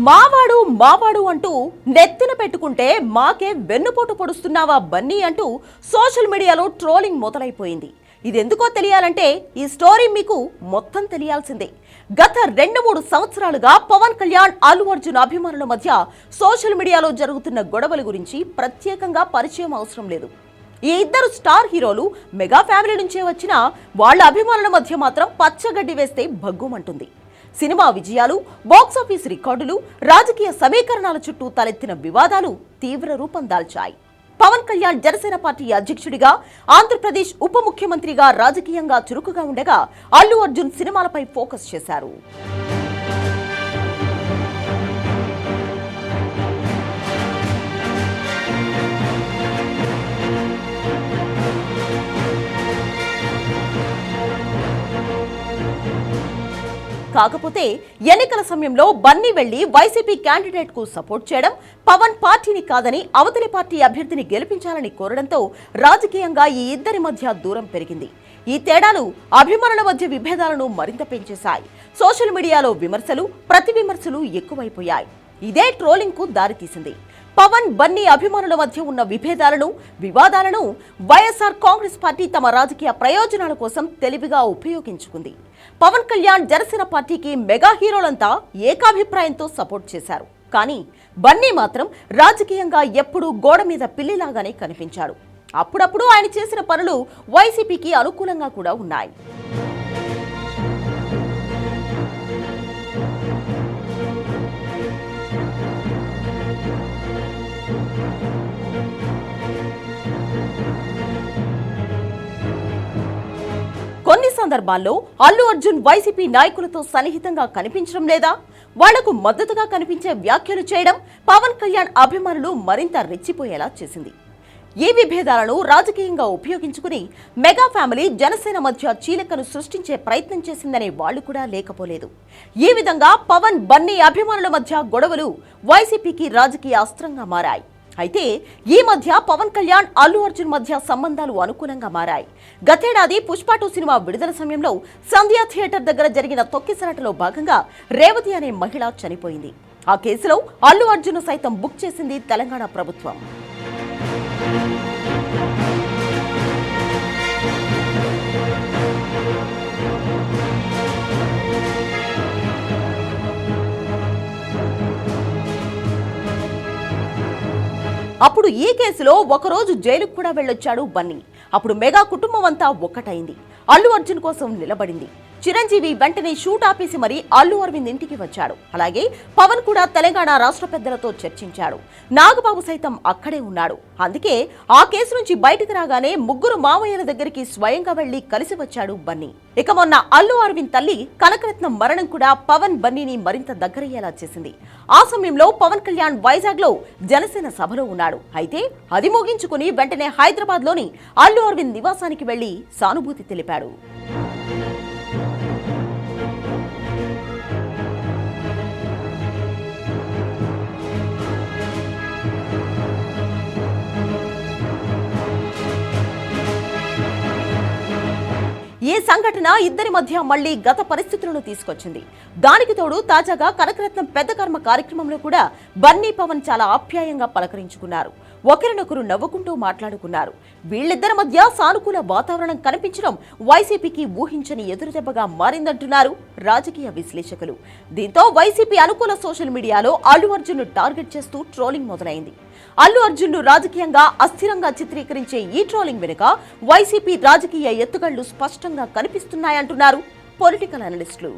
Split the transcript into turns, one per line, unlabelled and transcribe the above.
మావాడు మావాడు అంటూ నెత్తిన పెట్టుకుంటే మాకే వెన్నుపోటు పొడుస్తున్నావా బన్నీ అంటూ సోషల్ మీడియాలో ట్రోలింగ్ మొదలైపోయింది. ఇదెందుకో తెలియాలంటే ఈ స్టోరీ మీకు మొత్తం తెలియాల్సిందే. గత 2-3 సంవత్సరాలుగా పవన్ కళ్యాణ్, అల్లు అర్జున్ అభిమానుల మధ్య సోషల్ మీడియాలో జరుగుతున్న గొడవల గురించి ప్రత్యేకంగా పరిచయం అవసరం లేదు. ఈ ఇద్దరు స్టార్ హీరోలు మెగా ఫ్యామిలీ నుంచే వచ్చిన వాళ్ళ అభిమానుల మధ్య మాత్రం పచ్చగడ్డి వేస్తే భగ్గుమంటుంది. సినిమా విజయాలు, బాక్సాఫీస్ రికార్డులు, రాజకీయ సమీకరణాల చుట్టూ తలెత్తిన వివాదాలు తీవ్ర రూపం దాల్చాయి. పవన్ కళ్యాణ్ జనసేన పార్టీ అధ్యక్షుడిగా, ఆంధ్రప్రదేశ్ ఉప ముఖ్యమంత్రిగా రాజకీయంగా చురుకుగా ఉండగా అల్లు అర్జున్ సినిమాలపై ఫోకస్ చేశారు. కాకపోతే ఎన్నికల సమయంలో బన్నీ వెళ్లి వైసీపీ క్యాండిడేట్ కు సపోర్ట్ చేయడం, పవన్ పార్టీని కాదని అవతలి పార్టీ అభ్యర్థిని గెలిపించాలని కోరడంతో రాజకీయంగా ఈ ఇద్దరి మధ్య దూరం పెరిగింది. ఈ తేడాలు అభిమానుల మధ్య విభేదాలను మరింత పెంచేశాయి. సోషల్ మీడియాలో విమర్శలు, ప్రతి విమర్శలు ఎక్కువైపోయాయి. ఇదే ట్రోలింగ్ కు దారితీసింది. పవన్, బన్నీ అభిమానుల మధ్య ఉన్న విభేదాలను, వివాదాలను వైఎస్ఆర్ కాంగ్రెస్ పార్టీ తమ రాజకీయ ప్రయోజనాల కోసం తెలివిగా ఉపయోగించుకుంది. పవన్ కళ్యాణ్ జనసేన పార్టీకి మెగా హీరోలంతా ఏకాభిప్రాయంతో సపోర్ట్ చేశారు. కానీ బన్నీ మాత్రం రాజకీయంగా ఎప్పుడూ గోడ మీద పిల్లిలాగానే కనిపించాడు. అప్పుడప్పుడు ఆయన చేసిన పనులు వైసీపీకి అనుకూలంగా కూడా ఉన్నాయి. కొన్ని సందర్భాల్లో అల్లు అర్జున్ వైసీపీ నాయకులతో సన్నిహితంగా కనిపించడం లేదా వాళ్లకు మద్దతుగా కనిపించే వ్యాఖ్యలు చేయడం పవన్ కళ్యాణ్ అభిమానులు మరింత రెచ్చిపోయేలా చేసింది. ఈ విభేదాలను రాజకీయంగా ఉపయోగించుకుని మెగా ఫ్యామిలీ జనసేన మధ్య చీలికను సృష్టించే ప్రయత్నం చేసిందనే వాళ్లు కూడా లేకపోలేదు. ఈ విధంగా పవన్, బన్నీ అభిమానుల మధ్య గొడవలు వైసీపీకి రాజకీయ అస్త్రంగా మారాయి. అయితే ఈ మధ్య పవన్ కళ్యాణ్, అల్లు అర్జున్ మధ్య సంబంధాలు అనుకూలంగా మారాయి. గతేడాది పుష్ప 2 సినిమా విడుదల సమయంలో సంధ్యా థియేటర్ దగ్గర జరిగిన తొక్కిసలాటలో భాగంగా రేవతి అనే మహిళ చనిపోయింది. ఆ కేసులో అల్లు అర్జున్ సైతం బుక్ చేసింది తెలంగాణ ప్రభుత్వం. అప్పుడు ఈ కేసులో ఒకరోజు జైలుకు కూడా వెళ్ళొచ్చాడు బన్నీ. అప్పుడు మెగా కుటుంబం అంతా ఒక్కటైంది. అల్లు అర్జున్ కోసం నిలబడింది. చిరంజీవి వెంటనే షూట్ ఆపేసి మరి అల్లు అరవింద్ ఇంటికి వచ్చాడు. అలాగే పవన్ కూడా తెలంగాణ రాష్ట్ర పెద్దలతో చర్చించాడు. నాగబాబు సైతం అక్కడే ఉన్నాడు. అందుకే ఆ కేసు నుంచి బయటకు రాగానే ముగ్గురు మామయ్యల దగ్గరికి స్వయంగా వెళ్లి కలిసి వచ్చాడు బన్నీ. ఇక మొన్న అల్లు అరవింద్ తల్లి కనకరత్నం మరణం కూడా పవన్, బన్నీని మరింత దగ్గరయ్యేలా చేసింది. ఆ సమయంలో పవన్ కళ్యాణ్ వైజాగ్ లో జనసేన సభలో ఉన్నాడు. అయితే అది ముగించుకుని వెంటనే హైదరాబాద్ లోని అల్లు అరవింద్ నివాసానికి వెళ్లి సానుభూతి తెలిపాడు. ఈ సంఘటన ఇద్దరి మధ్య మళ్లీ గత పరిస్థితులను తీసుకొచ్చింది. దానికి తోడు తాజాగా కనకరత్నం పెద్ద కర్మ కార్యక్రమంలో కూడా బన్నీ, పవన్ చాలా ఆప్యాయంగా పలకరించుకున్నారు. ఒకరినొకరు నవ్వుకుంటూ మాట్లాడుకున్నారు. వీళ్ళిద్దరి మధ్య సానుకూల వాతావరణం కనిపించడం వైసీపీకి ఊహించని ఎదురుదెబ్బగా మారిందంటున్నారు రాజకీయ విశ్లేషకులు. దీంతో వైసీపీ అనుకూల సోషల్ మీడియాలో అల్లు అర్జున్ టార్గెట్ చేస్తూ ట్రోలింగ్ మొదలైంది. అల్లు అర్జున్ రాజకీయంగా అస్థిరంగా చిత్రీకరించే ఈ ట్రోలింగ్ వెనుక వైసీపీ రాజకీయ ఎత్తుగళ్లు స్పష్టంగా కనిపిస్తున్నాయంటున్నారు పొలిటికల్ అనలిస్టులు.